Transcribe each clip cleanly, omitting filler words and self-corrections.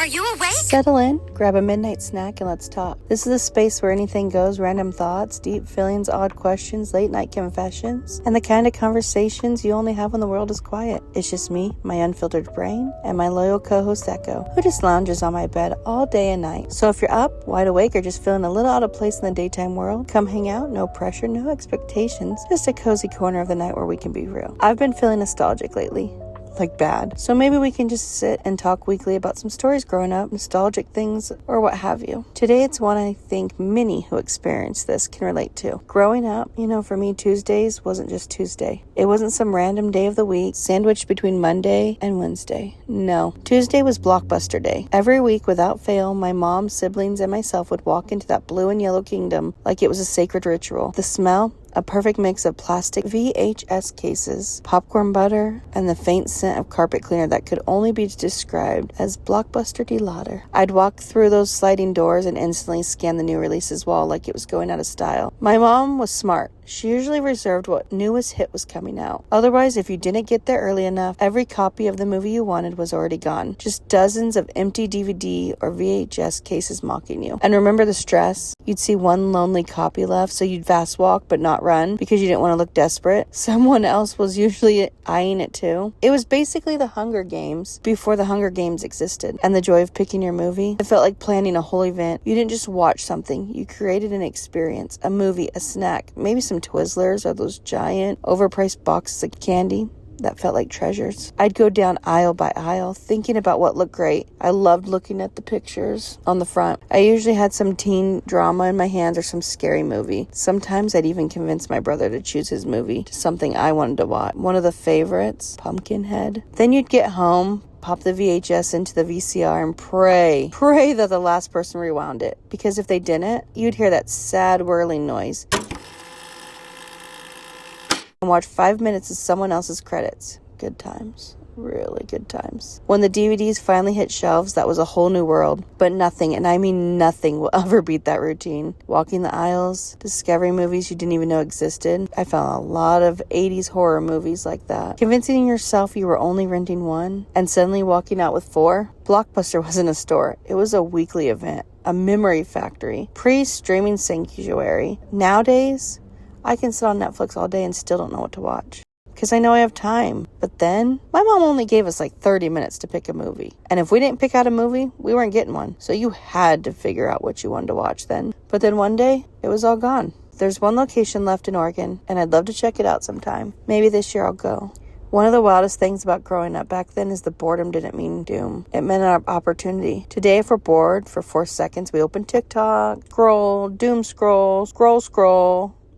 Are you awake? Settle in, grab a midnight snack, and let's talk. This is a space where anything goes, random thoughts, deep feelings, odd questions, late night confessions, and the kind of conversations you only have when the world is quiet. It's just me, my unfiltered brain, and my loyal co-host Echo, who just lounges on my bed all day and night. So if you're up, wide awake, or just feeling a little out of place in the daytime world, come hang out, no pressure, no expectations, just a cozy corner of the night where we can be real. I've been feeling nostalgic lately. Like bad. So maybe we can just sit and talk weekly about some stories growing up, nostalgic things, or what have you. Today it's one I think many who experienced this can relate to. Growing up, for me, Tuesdays wasn't just Tuesday. It wasn't some random day of the week sandwiched between Monday and Wednesday. No. Tuesday was Blockbuster Day. Every week, without fail, my mom, siblings, and myself would walk into that blue and yellow kingdom like it was a sacred ritual. The smell, a perfect mix of plastic VHS cases, popcorn butter, and the faint scent of carpet cleaner that could only be described as Blockbuster Delater. I'd walk through those sliding doors and instantly scan the new releases wall like it was going out of style. My mom was smart. She usually reserved what newest hit was coming out. Otherwise, if you didn't get there early enough, every copy of the movie you wanted was already gone. Just dozens of empty DVD or VHS cases mocking you. And remember the stress? You'd see one lonely copy left, so you'd fast walk but not run because you didn't want to look desperate. Someone else was usually eyeing it too. It was basically the Hunger Games before the Hunger Games existed. And the joy of picking your movie, it felt like planning a whole event. You didn't just watch something. You created an experience, a movie, a snack, maybe some Twizzlers or those giant overpriced boxes of candy that felt like treasures. I'd go down aisle by aisle thinking about what looked great. I loved looking at the pictures on the front. I usually had some teen drama in my hands or some scary movie. Sometimes I'd even convince my brother to choose his movie to something I wanted to watch. One of the favorites, Pumpkinhead. Then you'd get home, pop the VHS into the VCR and pray that the last person rewound it. Because if they didn't, you'd hear that sad whirling noise and watch 5 minutes of someone else's credits. Good times. Really good times. When the DVDs finally hit shelves, that was a whole new world. But nothing, and I mean nothing, will ever beat that routine. Walking the aisles, discovering movies you didn't even know existed. I found a lot of 80s horror movies like that. Convincing yourself you were only renting one, and suddenly walking out with 4. Blockbuster wasn't a store. It was a weekly event. A memory factory. Pre-streaming sanctuary. Nowadays, I can sit on Netflix all day and still don't know what to watch. Because I know I have time. But then, my mom only gave us like 30 minutes to pick a movie. And if we didn't pick out a movie, we weren't getting one. So you had to figure out what you wanted to watch then. But then one day, it was all gone. There's one location left in Oregon, and I'd love to check it out sometime. Maybe this year I'll go. One of the wildest things about growing up back then is the boredom didn't mean doom. It meant an opportunity. Today, if we're bored for 4 seconds, we open TikTok, doom scroll,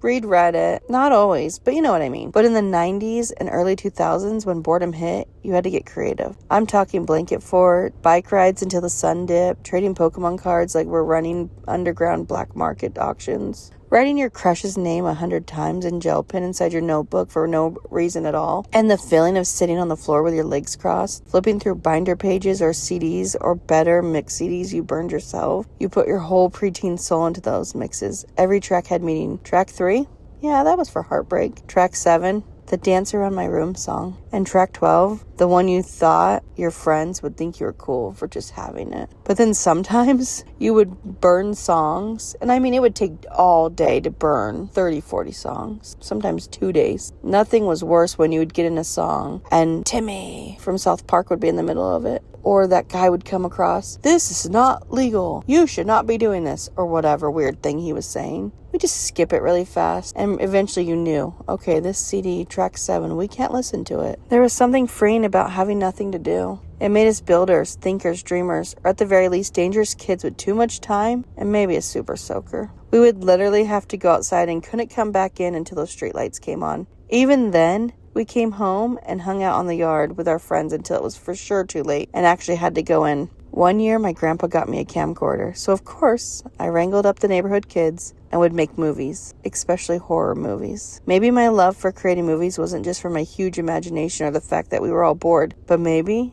read Reddit. Not always, but you know what I mean. But in the 90s and early 2000s, when boredom hit, you had to get creative. I'm talking blanket fort, bike rides until the sun dipped, trading Pokemon cards like we're running underground black market auctions, writing your crush's name 100 times in gel pen inside your notebook for no reason at all, and the feeling of sitting on the floor with your legs crossed, flipping through binder pages or CDs, or better, mixed CDs you burned yourself. You put your whole preteen soul into those mixes. Every track had meaning. Track 3? Yeah, that was for heartbreak. Track 7? The Dance Around My Room song. And track 12, the one you thought your friends would think you were cool for just having it. But then sometimes you would burn songs, and I mean it would take all day to burn 30, 40 songs, sometimes 2 days. Nothing was worse when you would get in a song and Timmy from South Park would be in the middle of it. Or that guy would come across, "This is not legal. You should not be doing this," or whatever weird thing he was saying. We just skip it really fast, and eventually you knew, okay, this CD, track 7, we can't listen to it. There was something freeing about having nothing to do. It made us builders, thinkers, dreamers, or at the very least dangerous kids with too much time and maybe a super soaker. We would literally have to go outside and couldn't come back in until those streetlights came on. Even then, we came home and hung out on the yard with our friends until it was for sure too late and actually had to go in. One year, my grandpa got me a camcorder, so of course, I wrangled up the neighborhood kids and would make movies, especially horror movies. Maybe my love for creating movies wasn't just from my huge imagination or the fact that we were all bored, but maybe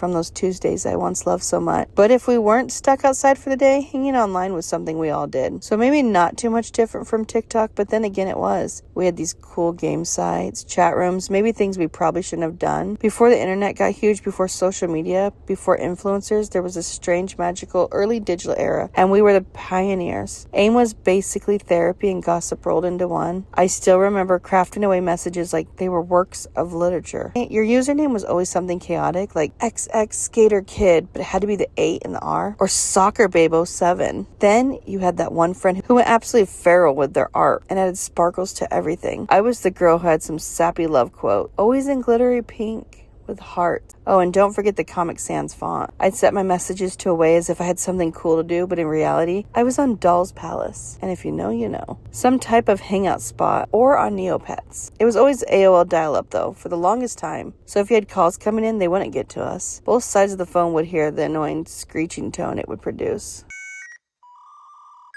from those Tuesdays I once loved so much. But if we weren't stuck outside for the day, hanging online was something we all did. So maybe not too much different from TikTok, but then again it was. We had these cool game sites, chat rooms, maybe things we probably shouldn't have done. Before the internet got huge, before social media, before influencers, there was a strange, magical, early digital era, and we were the pioneers. AIM was basically therapy and gossip rolled into one. I still remember crafting away messages like they were works of literature. Your username was always something chaotic, like XX Skater Kid, but it had to be the 8 and the R, or Soccer Babe 07. Then you had that one friend who went absolutely feral with their art and added sparkles to everything. I was the girl who had some sappy love quote, always in glittery pink with heart. Oh, and don't forget the Comic Sans font. I'd set my messages to a way as if I had something cool to do, but in reality, I was on Doll's Palace. And if you know, you know. Some type of hangout spot, or on Neopets. It was always AOL dial-up, though, for the longest time. So if you had calls coming in, they wouldn't get to us. Both sides of the phone would hear the annoying screeching tone it would produce.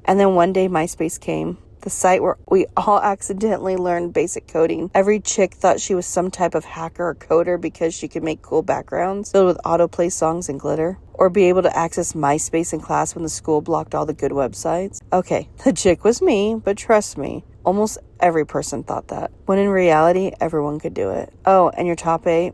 And then one day, MySpace came. The site where we all accidentally learned basic coding. Every chick thought she was some type of hacker or coder because she could make cool backgrounds filled with autoplay songs and glitter. Or be able to access MySpace in class when the school blocked all the good websites. Okay, the chick was me, but trust me, almost every person thought that. When in reality, everyone could do it. Oh, and your top 8?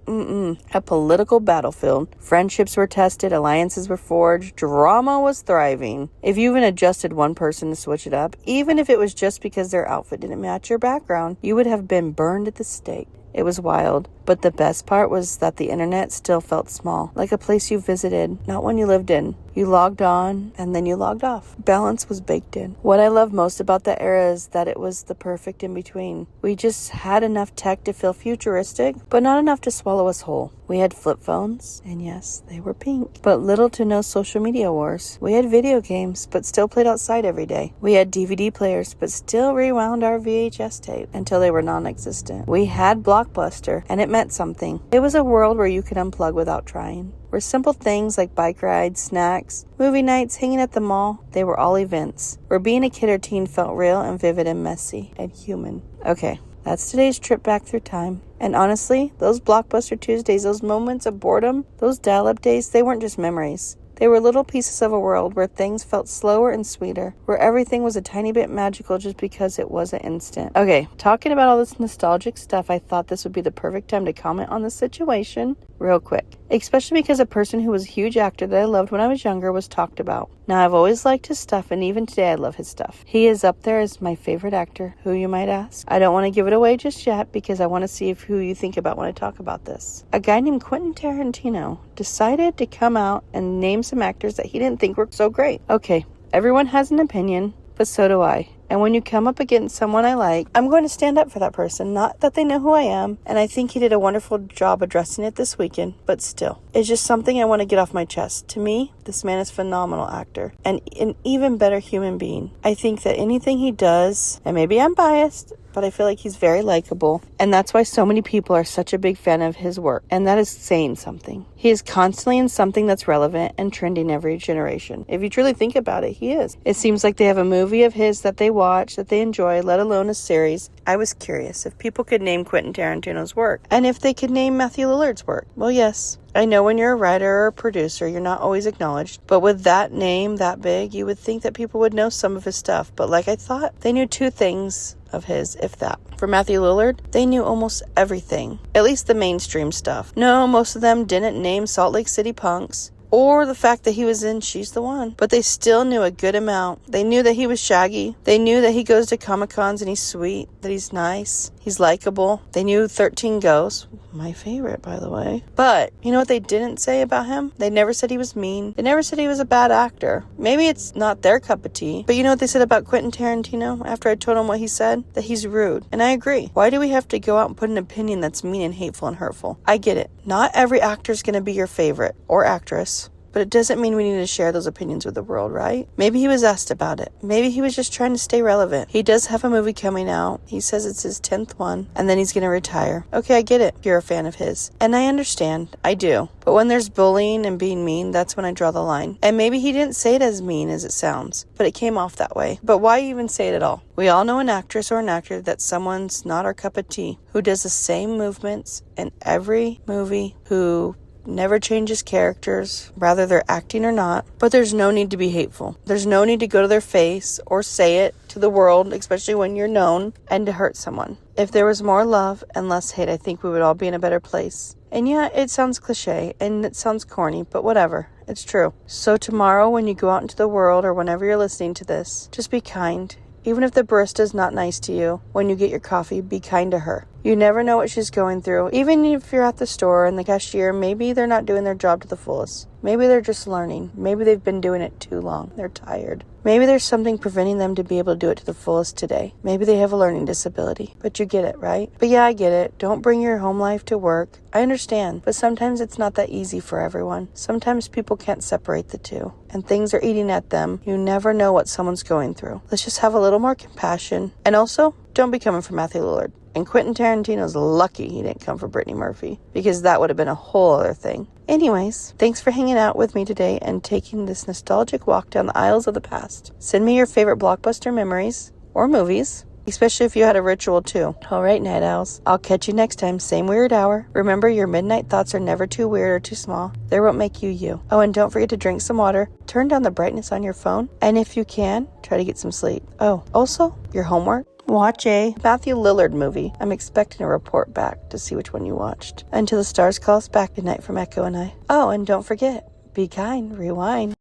A political battlefield. Friendships were tested, alliances were forged, drama was thriving. If you even adjusted one person to switch it up, even if it was just because their outfit didn't match your background, you would have been burned at the stake. It was wild, but the best part was that the internet still felt small, like a place you visited, not one you lived in. You logged on, and then you logged off. Balance was baked in. What I love most about that era is that it was the perfect in-between. We just had enough tech to feel futuristic, but not enough to swallow us whole. We had flip phones, and yes, they were pink, but little to no social media wars. We had video games, but still played outside every day. We had DVD players, but still rewound our VHS tape until they were non-existent. We had Blockbuster, and it meant something. It was a world where you could unplug without trying. Where simple things like bike rides, snacks, movie nights, hanging at the mall, they were all events. Where being a kid or teen felt real and vivid and messy and human. Okay, that's today's trip back through time. And honestly, those Blockbuster Tuesdays, those moments of boredom, those dial-up days, they weren't just memories. They were little pieces of a world where things felt slower and sweeter, where everything was a tiny bit magical just because it wasn't instant. Okay, talking about all this nostalgic stuff, I thought this would be the perfect time to comment on the situation real quick. Especially because a person who was a huge actor that I loved when I was younger was talked about. Now, I've always liked his stuff, and even today I love his stuff. He is up there as my favorite actor. Who, you might ask? I don't want to give it away just yet because I want to see who you think about when I talk about this. A guy named Quentin Tarantino decided to come out and name some actors that he didn't think were so great. Okay, everyone has an opinion, but so do I. And when you come up against someone I like, I'm going to stand up for that person. Not that they know who I am, and I think he did a wonderful job addressing it this weekend, but still. It's just something I want to get off my chest. To me, this man is a phenomenal actor, and an even better human being. I think that anything he does, and maybe I'm biased, but I feel like he's very likable, and that's why so many people are such a big fan of his work, and that is saying something. He is constantly in something that's relevant and trending every generation. If you truly think about it, he is. It seems like they have a movie of his that they watch, that they enjoy, let alone a series. I was curious if people could name Quentin Tarantino's work, and if they could name Matthew Lillard's work. Well, yes. I know when you're a writer or a producer, you're not always acknowledged, but with that name that big, you would think that people would know some of his stuff. But like I thought, they knew 2 things of his, if that. For Matthew Lillard, they knew almost everything, at least the mainstream stuff. No, most of them didn't name Salt Lake City Punks, or the fact that he was in She's the One. But they still knew a good amount. They knew that he was Shaggy. They knew that he goes to Comic-Cons and he's sweet, that he's nice, he's likable. They knew 13 Ghosts, my favorite, by the way. But you know what they didn't say about him? They never said he was mean. They never said he was a bad actor. Maybe it's not their cup of tea. But you know what they said about Quentin Tarantino after I told them what he said? That he's rude. And I agree. Why do we have to go out and put an opinion that's mean and hateful and hurtful? I get it. Not every actor is going to be your favorite or actress. But it doesn't mean we need to share those opinions with the world, right? Maybe he was asked about it. Maybe he was just trying to stay relevant. He does have a movie coming out. He says it's his 10th one, and then he's going to retire. Okay, I get it. You're a fan of his. And I understand. I do. But when there's bullying and being mean, that's when I draw the line. And maybe he didn't say it as mean as it sounds, but it came off that way. But why even say it at all? We all know an actress or an actor that someone's not our cup of tea, who does the same movements in every movie, who never changes characters, rather they're acting or not, but there's no need to be hateful. There's no need to go to their face or say it to the world, especially when you're known, and to hurt someone. If there was more love and less hate, I think we would all be in a better place. And yeah, it sounds cliche and it sounds corny, but whatever. It's true. So tomorrow when you go out into the world or whenever you're listening to this, just be kind. Even if the barista's not nice to you, when you get your coffee, be kind to her. You never know what she's going through. Even if you're at the store and the cashier, maybe they're not doing their job to the fullest. Maybe they're just learning. Maybe they've been doing it too long. They're tired. Maybe there's something preventing them to be able to do it to the fullest today. Maybe they have a learning disability. But you get it, right? But yeah, I get it. Don't bring your home life to work. I understand. But sometimes it's not that easy for everyone. Sometimes people can't separate the two. And things are eating at them. You never know what someone's going through. Let's just have a little more compassion. And also, don't be coming for Matthew Lillard. And Quentin Tarantino's lucky he didn't come for Brittany Murphy, because that would have been a whole other thing. Anyways, thanks for hanging out with me today and taking this nostalgic walk down the aisles of the past. Send me your favorite Blockbuster memories or movies, especially if you had a ritual too. All right, Night Owls. I'll catch you next time, same weird hour. Remember, your midnight thoughts are never too weird or too small. They won't make you you. Oh, and don't forget to drink some water. Turn down the brightness on your phone. And if you can, try to get some sleep. Oh, also, your homework. Watch a Matthew Lillard movie. I'm expecting a report back to see which one you watched. Until the stars call us back, good night from Echo and I. Oh, and don't forget, be kind, rewind.